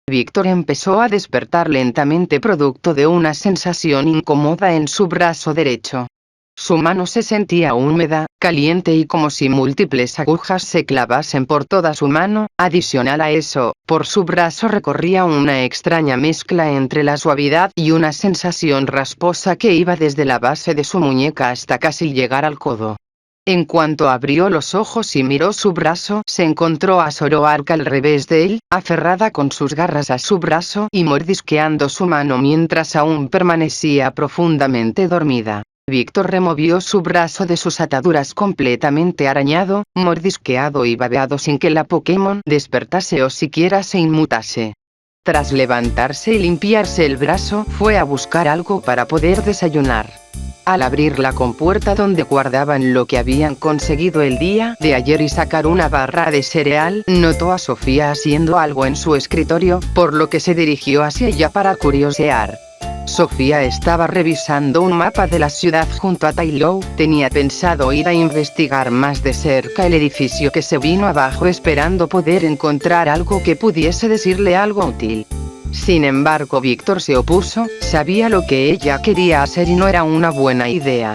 Víctor empezó a despertar lentamente producto de una sensación incómoda en su brazo derecho. Su mano se sentía húmeda, caliente y como si múltiples agujas se clavasen por toda su mano. Adicional a eso, por su brazo recorría una extraña mezcla entre la suavidad y una sensación rasposa que iba desde la base de su muñeca hasta casi llegar al codo. En cuanto abrió los ojos y miró su brazo, se encontró a Zoroark al revés de él, aferrada con sus garras a su brazo y mordisqueando su mano mientras aún permanecía profundamente dormida. Víctor removió su brazo de sus ataduras completamente arañado, mordisqueado y babeado sin que la Pokémon despertase o siquiera se inmutase. Tras levantarse y limpiarse el brazo, fue a buscar algo para poder desayunar. Al abrir la compuerta donde guardaban lo que habían conseguido el día de ayer y sacar una barra de cereal, notó a Sofía haciendo algo en su escritorio, por lo que se dirigió hacia ella para curiosear. Sofía estaba revisando un mapa de la ciudad junto a Taillow. Tenía pensado ir a investigar más de cerca el edificio que se vino abajo esperando poder encontrar algo que pudiese decirle algo útil. Sin embargo, Víctor se opuso, sabía lo que ella quería hacer y no era una buena idea.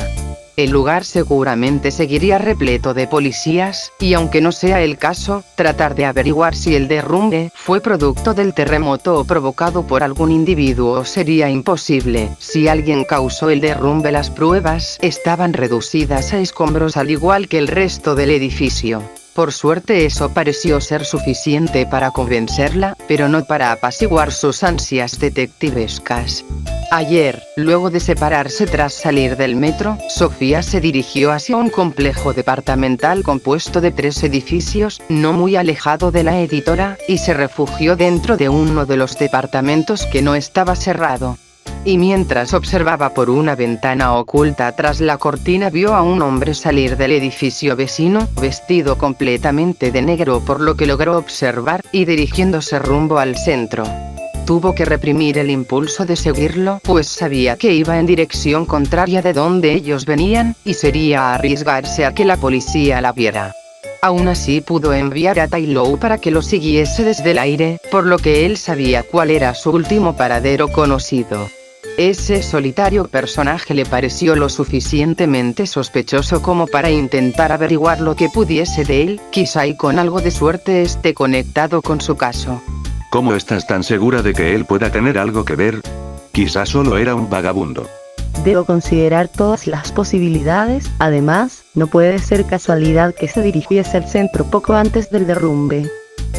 El lugar seguramente seguiría repleto de policías, y aunque no sea el caso, tratar de averiguar si el derrumbe fue producto del terremoto o provocado por algún individuo sería imposible. Si alguien causó el derrumbe, las pruebas estaban reducidas a escombros al igual que el resto del edificio. Por suerte eso pareció ser suficiente para convencerla, pero no para apaciguar sus ansias detectivescas. Ayer, luego de separarse tras salir del metro, Sofía se dirigió hacia un complejo departamental compuesto de 3 edificios, no muy alejado de la editora, y se refugió dentro de uno de los departamentos que no estaba cerrado. Y mientras observaba por una ventana oculta tras la cortina, vio a un hombre salir del edificio vecino, vestido completamente de negro por lo que logró observar, y dirigiéndose rumbo al centro. Tuvo que reprimir el impulso de seguirlo, pues sabía que iba en dirección contraria de donde ellos venían, y sería arriesgarse a que la policía la viera. Aún así pudo enviar a Taillow para que lo siguiese desde el aire, por lo que él sabía cuál era su último paradero conocido. Ese solitario personaje le pareció lo suficientemente sospechoso como para intentar averiguar lo que pudiese de él, quizá y con algo de suerte esté conectado con su caso. ¿Cómo estás tan segura de que él pueda tener algo que ver? Quizá solo era un vagabundo. Debo considerar todas las posibilidades. Además, no puede ser casualidad que se dirigiese al centro poco antes del derrumbe.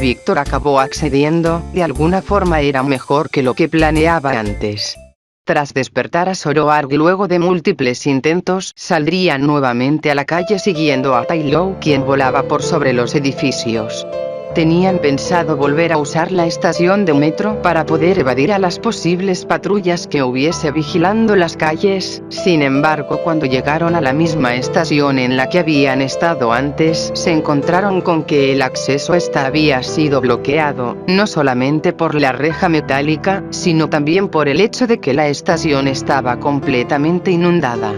Víctor acabó accediendo. De alguna forma era mejor que lo que planeaba antes. Tras despertar a Zoroark luego de múltiples intentos, saldrían nuevamente a la calle siguiendo a Taillow, quien volaba por sobre los edificios. Tenían pensado volver a usar la estación de metro para poder evadir a las posibles patrullas que hubiese vigilando las calles. Sin embargo, cuando llegaron a la misma estación en la que habían estado antes, se encontraron con que el acceso a esta había sido bloqueado, no solamente por la reja metálica, sino también por el hecho de que la estación estaba completamente inundada.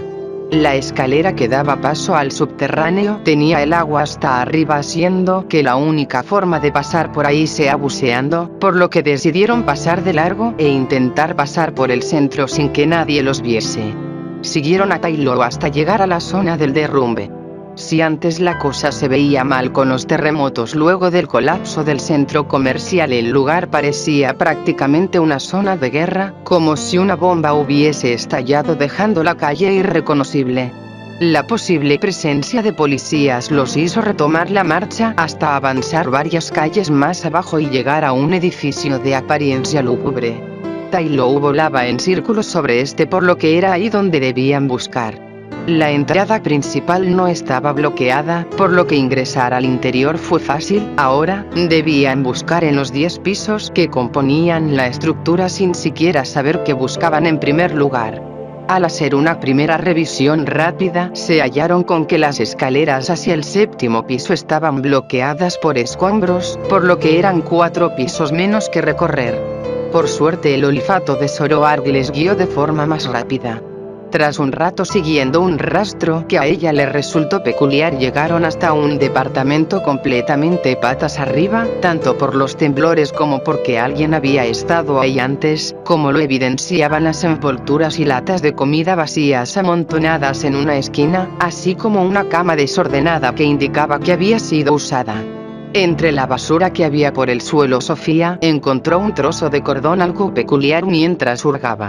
La escalera que daba paso al subterráneo tenía el agua hasta arriba, haciendo que la única forma de pasar por ahí sea buceando, por lo que decidieron pasar de largo e intentar pasar por el centro sin que nadie los viese. Siguieron a Taillow hasta llegar a la zona del derrumbe. Si antes la cosa se veía mal con los terremotos luego del colapso del centro comercial, el lugar parecía prácticamente una zona de guerra, como si una bomba hubiese estallado dejando la calle irreconocible. La posible presencia de policías los hizo retomar la marcha hasta avanzar varias calles más abajo y llegar a un edificio de apariencia lúgubre. Taillow volaba en círculos sobre este, por lo que era ahí donde debían buscar. La entrada principal no estaba bloqueada, por lo que ingresar al interior fue fácil. Ahora, debían buscar en los 10 pisos que componían la estructura sin siquiera saber qué buscaban en primer lugar. Al hacer una primera revisión rápida, se hallaron con que las escaleras hacia el 7º piso estaban bloqueadas por escombros, por lo que eran 4 pisos menos que recorrer. Por suerte el olfato de Zoroark les guió de forma más rápida. Tras un rato siguiendo un rastro que a ella le resultó peculiar, llegaron hasta un departamento completamente patas arriba, tanto por los temblores como porque alguien había estado ahí antes, como lo evidenciaban las envolturas y latas de comida vacías amontonadas en una esquina, así como una cama desordenada que indicaba que había sido usada. Entre la basura que había por el suelo, Sofía encontró un trozo de cordón algo peculiar mientras hurgaba.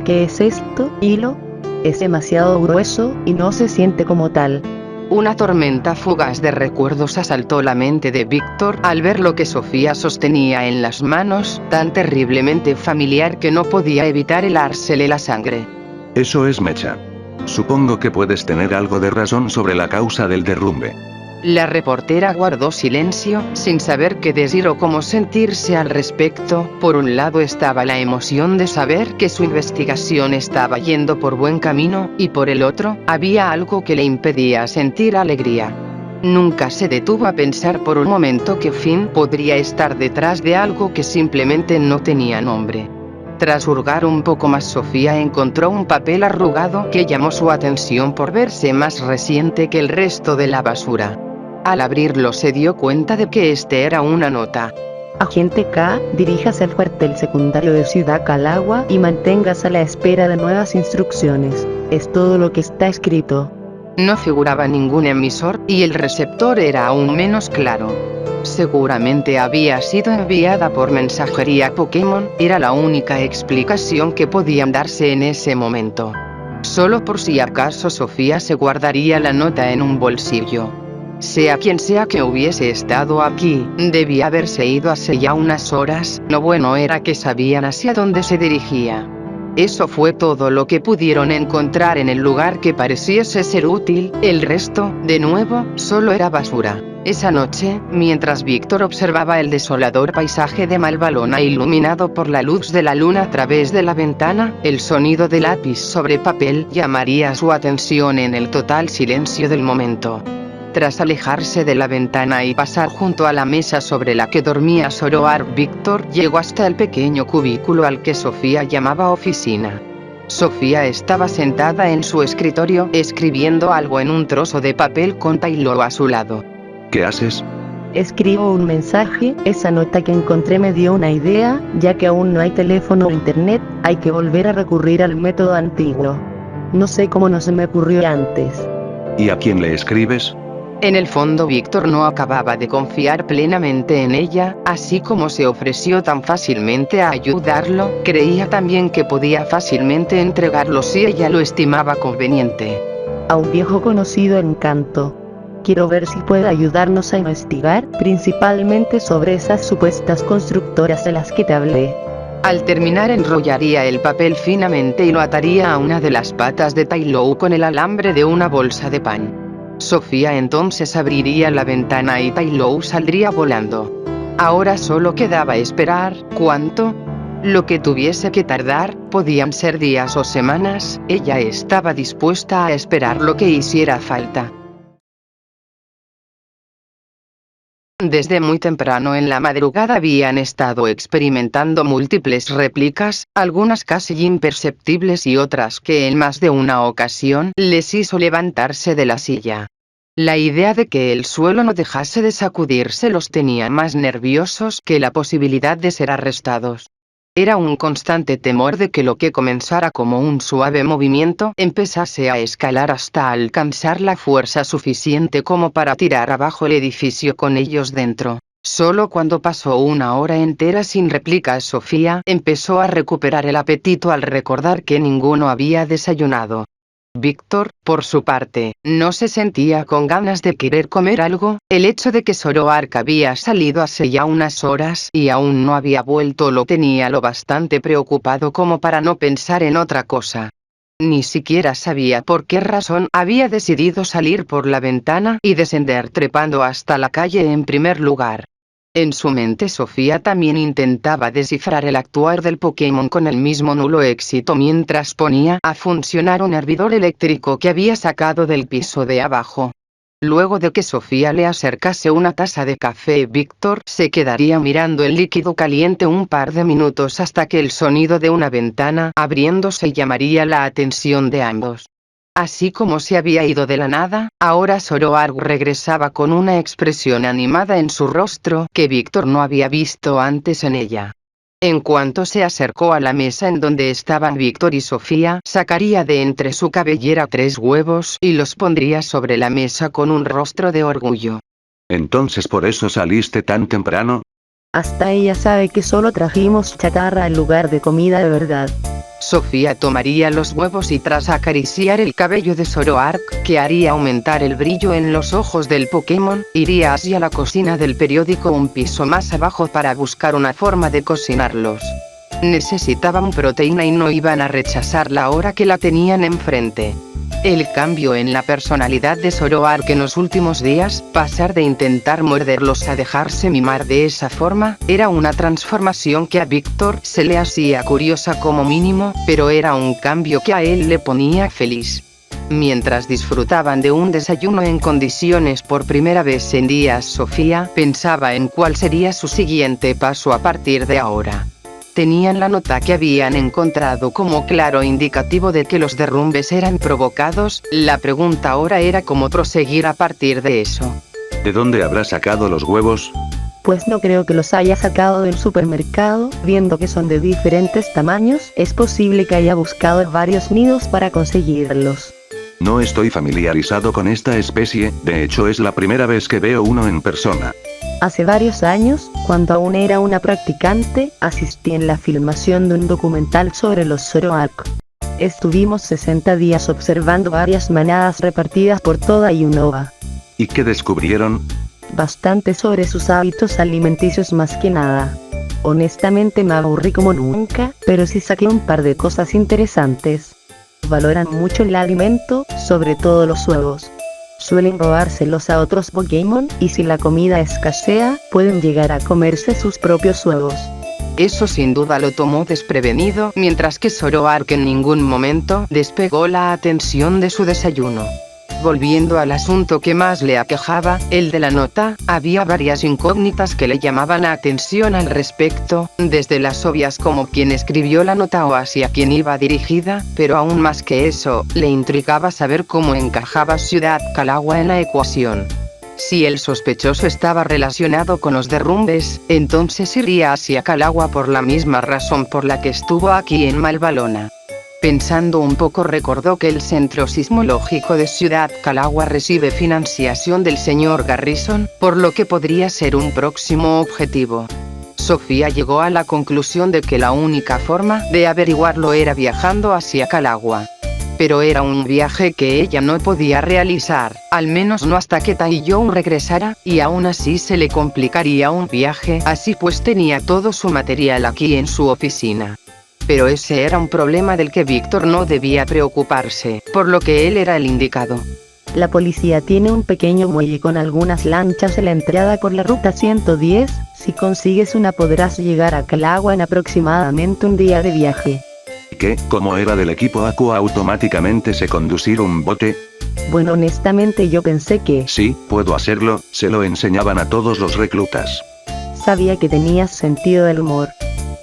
¿Qué es esto, hilo? Es demasiado grueso, y no se siente como tal. Una tormenta fugaz de recuerdos asaltó la mente de Víctor al ver lo que Sofía sostenía en las manos, tan terriblemente familiar que no podía evitar helársele la sangre. Eso es mecha. Supongo que puedes tener algo de razón sobre la causa del derrumbe. La reportera guardó silencio, sin saber qué decir o cómo sentirse al respecto. Por un lado estaba la emoción de saber que su investigación estaba yendo por buen camino, y por el otro, había algo que le impedía sentir alegría. Nunca se detuvo a pensar por un momento que Finn podría estar detrás de algo que simplemente no tenía nombre. Tras hurgar un poco más, Sofía encontró un papel arrugado que llamó su atención por verse más reciente que el resto de la basura. Al abrirlo se dio cuenta de que este era una nota. Agente K, diríjase al cuartel secundario de Ciudad Calagua y manténgase a la espera de nuevas instrucciones. Es todo lo que está escrito. No figuraba ningún emisor, y el receptor era aún menos claro. Seguramente había sido enviada por mensajería Pokémon, era la única explicación que podían darse en ese momento. Solo por si acaso, Sofía se guardaría la nota en un bolsillo. Sea quien sea que hubiese estado aquí, debía haberse ido hace ya unas horas. Lo bueno era que sabían hacia dónde se dirigía. Eso fue todo lo que pudieron encontrar en el lugar que pareciese ser útil. El resto, de nuevo, solo era basura. Esa noche, mientras Víctor observaba el desolador paisaje de Malvalona iluminado por la luz de la luna a través de la ventana, el sonido de lápiz sobre papel llamaría su atención en el total silencio del momento. Tras alejarse de la ventana y pasar junto a la mesa sobre la que dormía Zoroark, Víctor llegó hasta el pequeño cubículo al que Sofía llamaba oficina. Sofía estaba sentada en su escritorio, escribiendo algo en un trozo de papel con Taylor a su lado. ¿Qué haces? Escribo un mensaje. Esa nota que encontré me dio una idea. Ya que aún no hay teléfono o internet, hay que volver a recurrir al método antiguo. No sé cómo no se me ocurrió antes. ¿Y a quién le escribes? En el fondo, Víctor no acababa de confiar plenamente en ella, así como se ofreció tan fácilmente a ayudarlo, creía también que podía fácilmente entregarlo si ella lo estimaba conveniente. A un viejo conocido en Canto. Quiero ver si puede ayudarnos a investigar, principalmente sobre esas supuestas constructoras de las que te hablé. Al terminar, enrollaría el papel finamente y lo ataría a una de las patas de Taylor con el alambre de una bolsa de pan. Sofía entonces abriría la ventana y Taylor saldría volando. Ahora solo quedaba esperar. ¿Cuánto? Lo que tuviese que tardar, podían ser días o semanas, ella estaba dispuesta a esperar lo que hiciera falta. Desde muy temprano en la madrugada habían estado experimentando múltiples réplicas, algunas casi imperceptibles y otras que en más de una ocasión les hizo levantarse de la silla. La idea de que el suelo no dejase de sacudirse los tenía más nerviosos que la posibilidad de ser arrestados. Era un constante temor de que lo que comenzara como un suave movimiento empezase a escalar hasta alcanzar la fuerza suficiente como para tirar abajo el edificio con ellos dentro. Solo cuando pasó una hora entera sin réplicas, Sofía empezó a recuperar el apetito al recordar que ninguno había desayunado. Víctor, por su parte, no se sentía con ganas de querer comer algo. El hecho de que Zoroark había salido hace ya unas horas y aún no había vuelto lo tenía lo bastante preocupado como para no pensar en otra cosa. Ni siquiera sabía por qué razón había decidido salir por la ventana y descender trepando hasta la calle en primer lugar. En su mente, Sofía también intentaba descifrar el actuar del Pokémon con el mismo nulo éxito mientras ponía a funcionar un hervidor eléctrico que había sacado del piso de abajo. Luego de que Sofía le acercase una taza de café, Víctor se quedaría mirando el líquido caliente un par de minutos hasta que el sonido de una ventana abriéndose llamaría la atención de ambos. Así como se había ido de la nada, ahora Zoroark regresaba con una expresión animada en su rostro que Víctor no había visto antes en ella. En cuanto se acercó a la mesa en donde estaban Víctor y Sofía, sacaría de entre su cabellera 3 huevos y los pondría sobre la mesa con un rostro de orgullo. Entonces por eso saliste tan temprano. Hasta ella sabe que solo trajimos chatarra en lugar de comida de verdad. Sofía tomaría los huevos y tras acariciar el cabello de Zoroark, que haría aumentar el brillo en los ojos del Pokémon, iría hacia la cocina del periódico un piso más abajo para buscar una forma de cocinarlos. Necesitaban proteína y no iban a rechazarla ahora que la tenían enfrente. El cambio en la personalidad de Zoroark en los últimos días, pasar de intentar morderlos a dejarse mimar de esa forma, era una transformación que a Víctor se le hacía curiosa como mínimo, pero era un cambio que a él le ponía feliz. Mientras disfrutaban de un desayuno en condiciones por primera vez en días, Sofía pensaba en cuál sería su siguiente paso a partir de ahora. Tenían la nota que habían encontrado como claro indicativo de que los derrumbes eran provocados, la pregunta ahora era cómo proseguir a partir de eso. ¿De dónde habrá sacado los huevos? Pues no creo que los haya sacado del supermercado, viendo que son de diferentes tamaños, es posible que haya buscado varios nidos para conseguirlos. No estoy familiarizado con esta especie, de hecho es la primera vez que veo uno en persona. Hace varios años, cuando aún era una practicante, asistí en la filmación de un documental sobre los Zoroark. Estuvimos 60 días observando varias manadas repartidas por toda Unova. ¿Y qué descubrieron? Bastante sobre sus hábitos alimenticios más que nada. Honestamente me aburrí como nunca, pero sí saqué un par de cosas interesantes. Valoran mucho el alimento, sobre todo los huevos. Suelen robárselos a otros Pokémon, y si la comida escasea, pueden llegar a comerse sus propios huevos. Eso sin duda lo tomó desprevenido, mientras que Zoroark en ningún momento despegó la atención de su desayuno. Volviendo al asunto que más le aquejaba, el de la nota, había varias incógnitas que le llamaban la atención al respecto, desde las obvias como quién escribió la nota o hacia quién iba dirigida, pero aún más que eso, le intrigaba saber cómo encajaba Ciudad Calagua en la ecuación. Si el sospechoso estaba relacionado con los derrumbes, entonces iría hacia Calagua por la misma razón por la que estuvo aquí en Malvalona. Pensando un poco recordó que el Centro Sismológico de Ciudad Calagua recibe financiación del señor Garrison, por lo que podría ser un próximo objetivo. Sofía llegó a la conclusión de que la única forma de averiguarlo era viajando hacia Calagua. Pero era un viaje que ella no podía realizar, al menos no hasta que Taiyou regresara, y aún así se le complicaría un viaje, así pues tenía todo su material aquí en su oficina. Pero ese era un problema del que Víctor no debía preocuparse, por lo que él era el indicado. La policía tiene un pequeño muelle con algunas lanchas en la entrada por la ruta 110, si consigues una podrás llegar a Calagua en aproximadamente un día de viaje. ¿Qué? ¿Cómo era del equipo Aqua automáticamente sé conducir un bote? Bueno, honestamente yo pensé que... Sí, puedo hacerlo, se lo enseñaban a todos los reclutas. Sabía que tenías sentido del humor.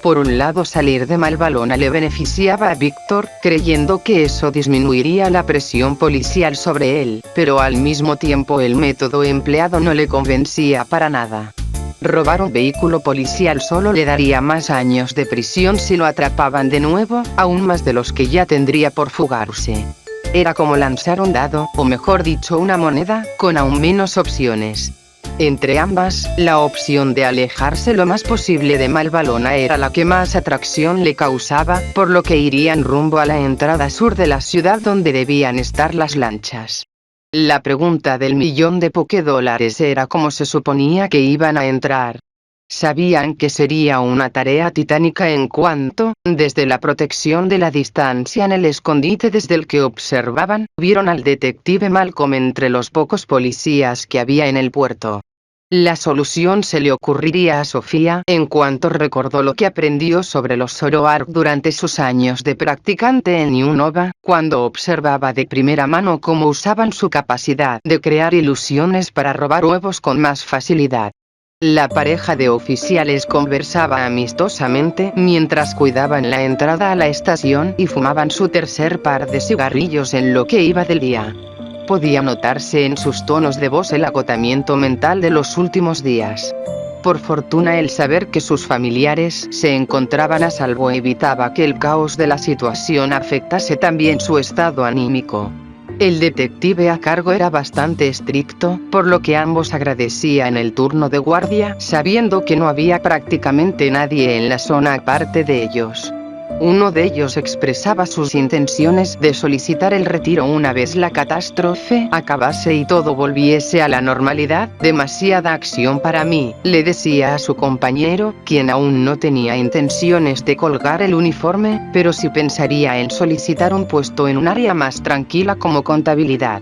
Por un lado, salir de Malvalona le beneficiaba a Víctor, creyendo que eso disminuiría la presión policial sobre él, pero al mismo tiempo el método empleado no le convencía para nada. Robar un vehículo policial solo le daría más años de prisión si lo atrapaban de nuevo, aún más de los que ya tendría por fugarse. Era como lanzar un dado, o mejor dicho una moneda, con aún menos opciones. Entre ambas, la opción de alejarse lo más posible de Malvalona era la que más atracción le causaba, por lo que irían rumbo a la entrada sur de la ciudad donde debían estar las lanchas. La pregunta del millón de $Pokédólares era cómo se suponía que iban a entrar. Sabían que sería una tarea titánica en cuanto, desde la protección de la distancia en el escondite desde el que observaban, vieron al detective Malcolm entre los pocos policías que había en el puerto. La solución se le ocurriría a Sofía en cuanto recordó lo que aprendió sobre los Zoroark durante sus años de practicante en Unova, cuando observaba de primera mano cómo usaban su capacidad de crear ilusiones para robar huevos con más facilidad. La pareja de oficiales conversaba amistosamente mientras cuidaban la entrada a la estación y fumaban su tercer par de cigarrillos en lo que iba del día. Podía notarse en sus tonos de voz el agotamiento mental de los últimos días. Por fortuna el saber que sus familiares se encontraban a salvo evitaba que el caos de la situación afectase también su estado anímico. El detective a cargo era bastante estricto, por lo que ambos agradecían el turno de guardia, sabiendo que no había prácticamente nadie en la zona aparte de ellos. Uno de ellos expresaba sus intenciones de solicitar el retiro una vez la catástrofe acabase y todo volviese a la normalidad. Demasiada acción para mí, le decía a su compañero, quien aún no tenía intenciones de colgar el uniforme, pero sí pensaría en solicitar un puesto en un área más tranquila como contabilidad.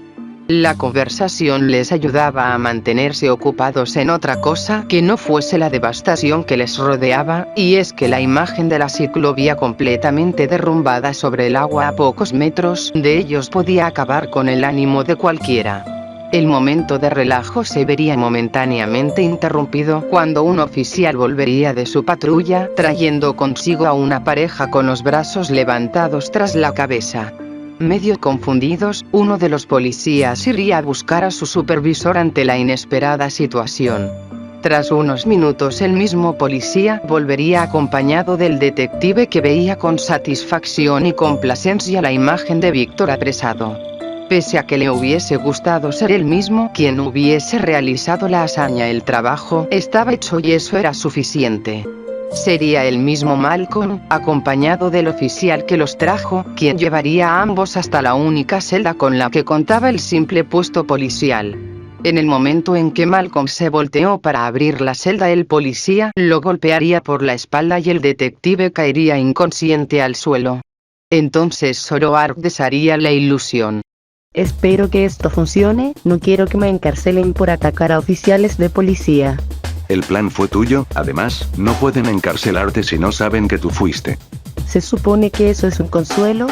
La conversación les ayudaba a mantenerse ocupados en otra cosa que no fuese la devastación que les rodeaba, y es que la imagen de la ciclovía completamente derrumbada sobre el agua a pocos metros de ellos podía acabar con el ánimo de cualquiera. El momento de relajo se vería momentáneamente interrumpido cuando un oficial volvería de su patrulla trayendo consigo a una pareja con los brazos levantados tras la cabeza. Medio confundidos, uno de los policías iría a buscar a su supervisor ante la inesperada situación. Tras unos minutos el mismo policía volvería acompañado del detective que veía con satisfacción y complacencia la imagen de Víctor apresado. Pese a que le hubiese gustado ser él mismo quien hubiese realizado la hazaña, el trabajo estaba hecho y eso era suficiente. Sería el mismo Malcolm, acompañado del oficial que los trajo, quien llevaría a ambos hasta la única celda con la que contaba el simple puesto policial. En el momento en que Malcolm se volteó para abrir la celda, el policía lo golpearía por la espalda y el detective caería inconsciente al suelo. Entonces Zoroark desharía la ilusión. Espero que esto funcione, no quiero que me encarcelen por atacar a oficiales de policía. El plan fue tuyo, además, no pueden encarcelarte si no saben que tú fuiste. ¿Se supone que eso es un consuelo?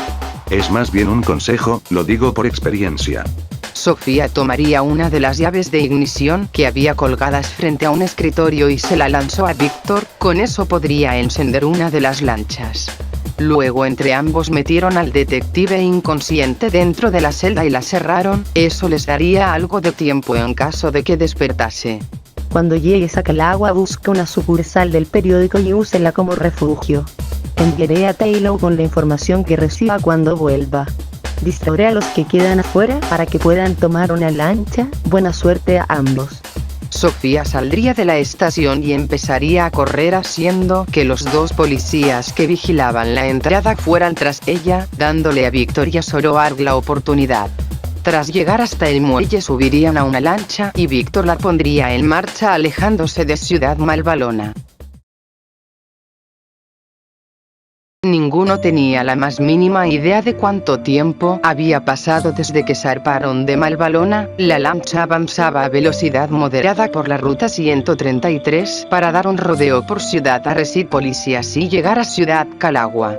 Es más bien un consejo, lo digo por experiencia. Sofía tomaría una de las llaves de ignición que había colgadas frente a un escritorio y se la lanzó a Víctor, con eso podría encender una de las lanchas. Luego entre ambos metieron al detective inconsciente dentro de la celda y la cerraron, eso les daría algo de tiempo en caso de que despertase. Cuando llegues a Calagua busca una sucursal del periódico y úsela como refugio. Enviaré a Taylor con la información que reciba cuando vuelva. Distraeré a los que quedan afuera para que puedan tomar una lancha. Buena suerte a ambos. Sofía saldría de la estación y empezaría a correr haciendo que los dos policías que vigilaban la entrada fueran tras ella, dándole a Víctor y a Zoroark la oportunidad. Tras llegar hasta el muelle subirían a una lancha y Víctor la pondría en marcha alejándose de Ciudad Malvalona. Ninguno tenía la más mínima idea de cuánto tiempo había pasado desde que zarparon de Malvalona. La lancha avanzaba a velocidad moderada por la ruta 133 para dar un rodeo por Ciudad Arrecife y así llegar a Ciudad Calagua.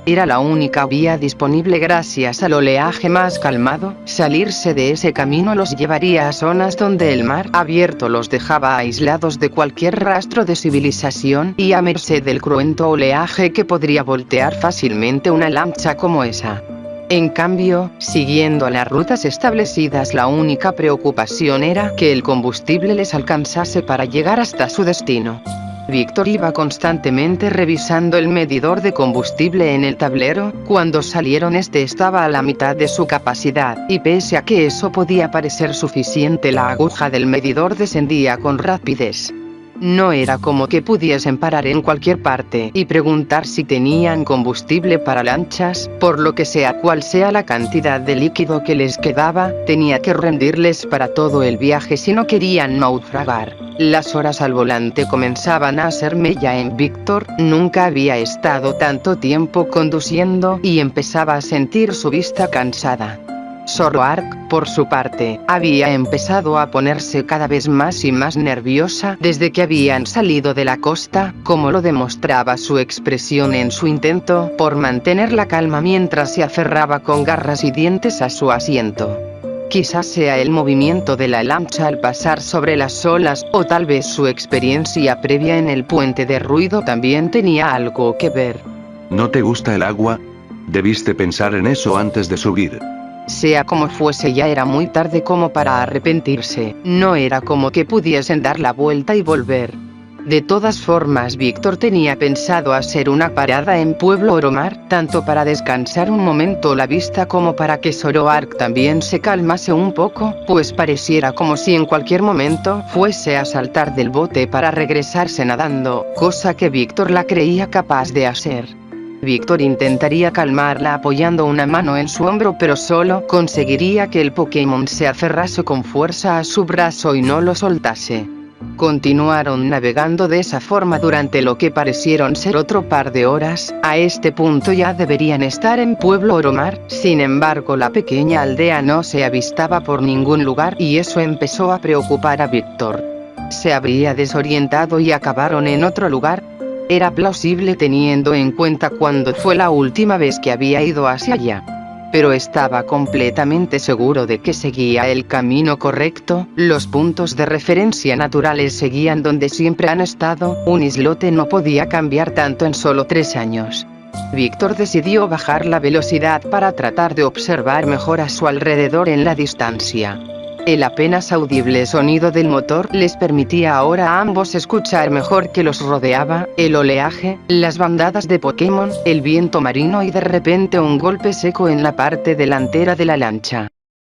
Era la única vía disponible gracias al oleaje más calmado. Salirse de ese camino los llevaría a zonas donde el mar abierto los dejaba aislados de cualquier rastro de civilización y a merced del cruento oleaje que podría voltear fácilmente una lancha como esa. En cambio, siguiendo las rutas establecidas, la única preocupación era que el combustible les alcanzase para llegar hasta su destino. Víctor iba constantemente revisando el medidor de combustible en el tablero. Cuando salieron este estaba a la mitad de su capacidad, y pese a que eso podía parecer suficiente, la aguja del medidor descendía con rapidez. No era como que pudiesen parar en cualquier parte y preguntar si tenían combustible para lanchas, por lo que sea cual sea la cantidad de líquido que les quedaba, tenía que rendirles para todo el viaje si no querían naufragar. Las horas al volante comenzaban a hacer mella en Víctor, nunca había estado tanto tiempo conduciendo y empezaba a sentir su vista cansada. Zoroark, por su parte, había empezado a ponerse cada vez más y más nerviosa desde que habían salido de la costa, como lo demostraba su expresión en su intento por mantener la calma mientras se aferraba con garras y dientes a su asiento. Quizás sea el movimiento de la lancha al pasar sobre las olas, o tal vez su experiencia previa en el puente de ruido también tenía algo que ver. ¿No te gusta el agua? Debiste pensar en eso antes de subir. Sea como fuese, ya era muy tarde como para arrepentirse, no era como que pudiesen dar la vuelta y volver. De todas formas, Víctor tenía pensado hacer una parada en Pueblo Oromar, tanto para descansar un momento la vista como para que Zoroark también se calmase un poco, pues pareciera como si en cualquier momento fuese a saltar del bote para regresarse nadando, cosa que Víctor la creía capaz de hacer. Víctor intentaría calmarla apoyando una mano en su hombro, pero solo conseguiría que el Pokémon se aferrase con fuerza a su brazo y no lo soltase. Continuaron navegando de esa forma durante lo que parecieron ser otro par de horas. A este punto ya deberían estar en Pueblo Oromar, sin embargo la pequeña aldea no se avistaba por ningún lugar y eso empezó a preocupar a Víctor. ¿Se habría desorientado y acabaron en otro lugar? Era plausible teniendo en cuenta cuándo fue la última vez que había ido hacia allá. Pero estaba completamente seguro de que seguía el camino correcto, los puntos de referencia naturales seguían donde siempre han estado, un islote no podía cambiar tanto en solo 3 años. Víctor decidió bajar la velocidad para tratar de observar mejor a su alrededor en la distancia. El apenas audible sonido del motor les permitía ahora a ambos escuchar mejor que los rodeaba, el oleaje, las bandadas de Pokémon, el viento marino y de repente un golpe seco en la parte delantera de la lancha.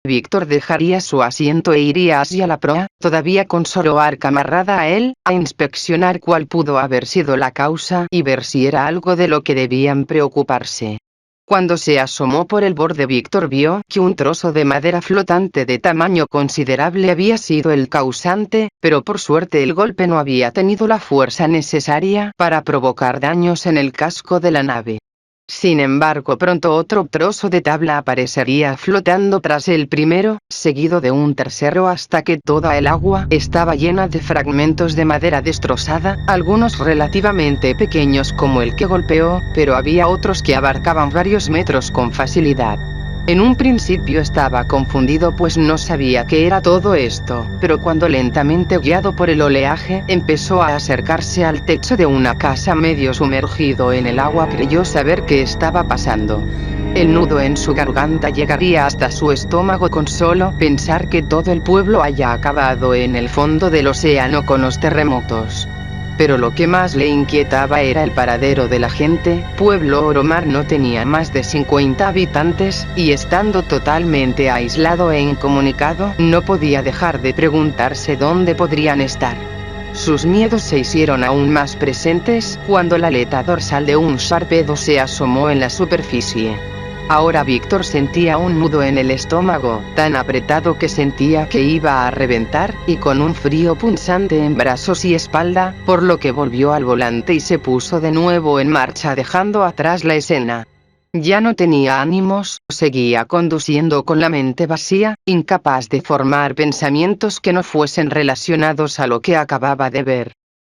Víctor dejaría su asiento e iría hacia la proa, todavía con Zoroark amarrada a él, a inspeccionar cuál pudo haber sido la causa y ver si era algo de lo que debían preocuparse. Cuando se asomó por el borde, Víctor vio que un trozo de madera flotante de tamaño considerable había sido el causante, pero por suerte el golpe no había tenido la fuerza necesaria para provocar daños en el casco de la nave. Sin embargo, pronto otro trozo de tabla aparecería flotando tras el primero, seguido de un tercero hasta que toda el agua estaba llena de fragmentos de madera destrozada, algunos relativamente pequeños como el que golpeó, pero había otros que abarcaban varios metros con facilidad. En un principio estaba confundido pues no sabía qué era todo esto, pero cuando lentamente guiado por el oleaje empezó a acercarse al techo de una casa medio sumergido en el agua creyó saber qué estaba pasando. El nudo en su garganta llegaría hasta su estómago con solo pensar que todo el pueblo haya acabado en el fondo del océano con los terremotos. Pero lo que más le inquietaba era el paradero de la gente. Pueblo Oromar no tenía más de 50 habitantes, y estando totalmente aislado e incomunicado, no podía dejar de preguntarse dónde podrían estar. Sus miedos se hicieron aún más presentes cuando la aleta dorsal de un Sharpedo se asomó en la superficie. Ahora Víctor sentía un nudo en el estómago, tan apretado que sentía que iba a reventar, y con un frío punzante en brazos y espalda, por lo que volvió al volante y se puso de nuevo en marcha dejando atrás la escena. Ya no tenía ánimos, seguía conduciendo con la mente vacía, incapaz de formar pensamientos que no fuesen relacionados a lo que acababa de ver.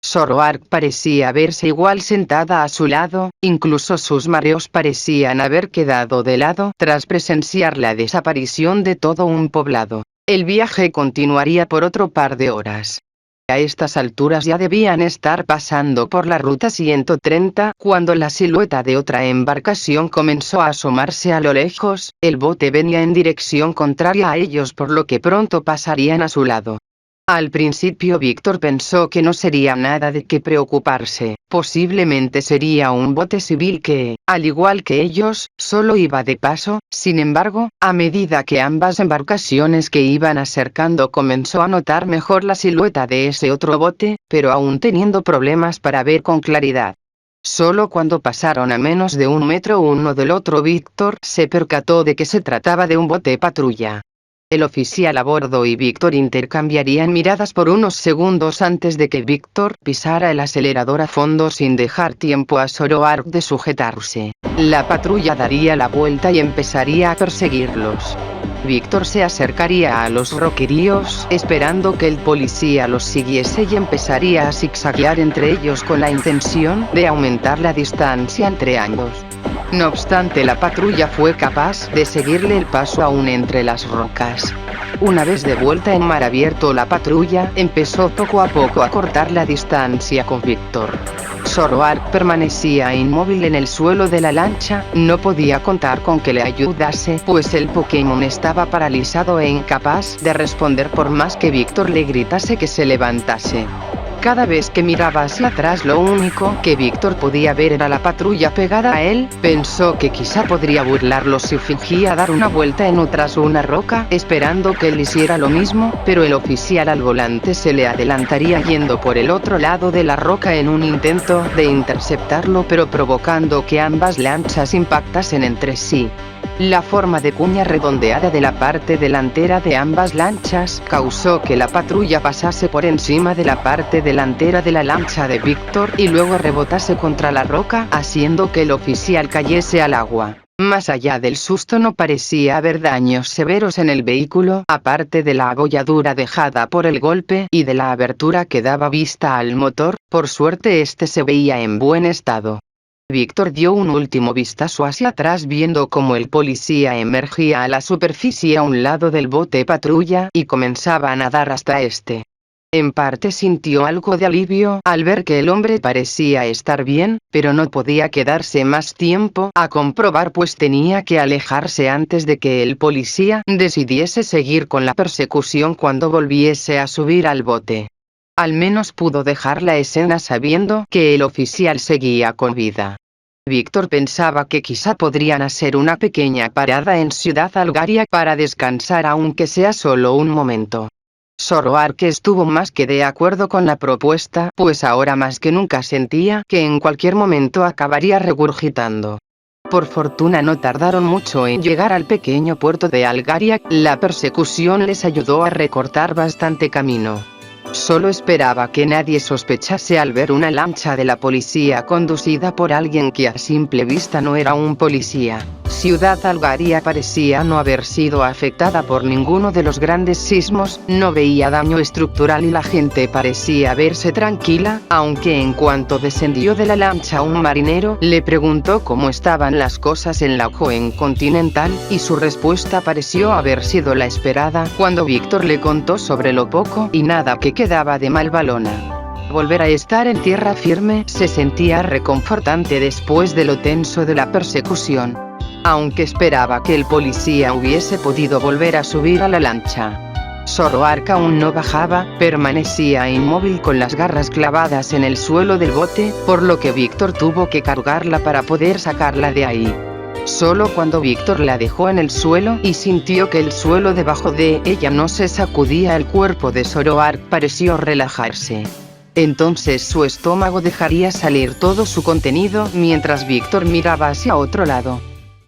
Zoroark parecía verse igual sentada a su lado, incluso sus mareos parecían haber quedado de lado tras presenciar la desaparición de todo un poblado. El viaje continuaría por otro par de horas. A estas alturas ya debían estar pasando por la ruta 130 cuando la silueta de otra embarcación comenzó a asomarse a lo lejos. El bote venía en dirección contraria a ellos, por lo que pronto pasarían a su lado. Al principio Víctor pensó que no sería nada de qué preocuparse, posiblemente sería un bote civil que, al igual que ellos, solo iba de paso. Sin embargo, a medida que ambas embarcaciones que iban acercando comenzó a notar mejor la silueta de ese otro bote, pero aún teniendo problemas para ver con claridad. Solo cuando pasaron a menos de 1 metro uno del otro, Víctor se percató de que se trataba de un bote patrulla. El oficial a bordo y Víctor intercambiarían miradas por unos segundos antes de que Víctor pisara el acelerador a fondo sin dejar tiempo a Zoroark de sujetarse. La patrulla daría la vuelta y empezaría a perseguirlos. Víctor se acercaría a los roqueríos, esperando que el policía los siguiese y empezaría a zigzaguear entre ellos con la intención de aumentar la distancia entre ambos. No obstante, la patrulla fue capaz de seguirle el paso aún entre las rocas. Una vez de vuelta en mar abierto, la patrulla empezó poco a poco a cortar la distancia con Víctor. Zoroark permanecía inmóvil en el suelo de la lancha, no podía contar con que le ayudase, pues el Pokémon estaba paralizado e incapaz de responder por más que Víctor le gritase que se levantase. Cada vez que miraba hacia atrás, lo único que Víctor podía ver era la patrulla pegada a él. Pensó que quizá podría burlarlo si fingía dar una vuelta en tras una roca, esperando que él hiciera lo mismo, pero el oficial al volante se le adelantaría yendo por el otro lado de la roca en un intento de interceptarlo, pero provocando que ambas lanchas impactasen entre sí. La forma de cuña redondeada de la parte delantera de ambas lanchas causó que la patrulla pasase por encima de la parte delantera de la lancha de Víctor y luego rebotase contra la roca, haciendo que el oficial cayese al agua. Más allá del susto, no parecía haber daños severos en el vehículo, aparte de la abolladura dejada por el golpe y de la abertura que daba vista al motor. Por suerte este se veía en buen estado. Víctor dio un último vistazo hacia atrás, viendo cómo el policía emergía a la superficie a un lado del bote patrulla y comenzaba a nadar hasta este. En parte sintió algo de alivio al ver que el hombre parecía estar bien, pero no podía quedarse más tiempo a comprobar, pues tenía que alejarse antes de que el policía decidiese seguir con la persecución cuando volviese a subir al bote. Al menos pudo dejar la escena sabiendo que el oficial seguía con vida. Víctor pensaba que quizá podrían hacer una pequeña parada en Ciudad Algaria para descansar, aunque sea solo un momento. Zoroark estuvo más que de acuerdo con la propuesta, pues ahora más que nunca sentía que en cualquier momento acabaría regurgitando. Por fortuna no tardaron mucho en llegar al pequeño puerto de Algaria. La persecución les ayudó a recortar bastante camino. Solo esperaba que nadie sospechase al ver una lancha de la policía conducida por alguien que a simple vista no era un policía. Ciudad Algaria parecía no haber sido afectada por ninguno de los grandes sismos, no veía daño estructural y la gente parecía verse tranquila, aunque en cuanto descendió de la lancha un marinero le preguntó cómo estaban las cosas en la joven Continental, y su respuesta pareció haber sido la esperada cuando Víctor le contó sobre lo poco y nada que quedaba de Malvalona. Volver a estar en tierra firme se sentía reconfortante después de lo tenso de la persecución. Aunque esperaba que el policía hubiese podido volver a subir a la lancha. Zoroark aún no bajaba, permanecía inmóvil con las garras clavadas en el suelo del bote, por lo que Víctor tuvo que cargarla para poder sacarla de ahí. Solo cuando Víctor la dejó en el suelo y sintió que el suelo debajo de ella no se sacudía, el cuerpo de Zoroark pareció relajarse. Entonces su estómago dejaría salir todo su contenido mientras Víctor miraba hacia otro lado.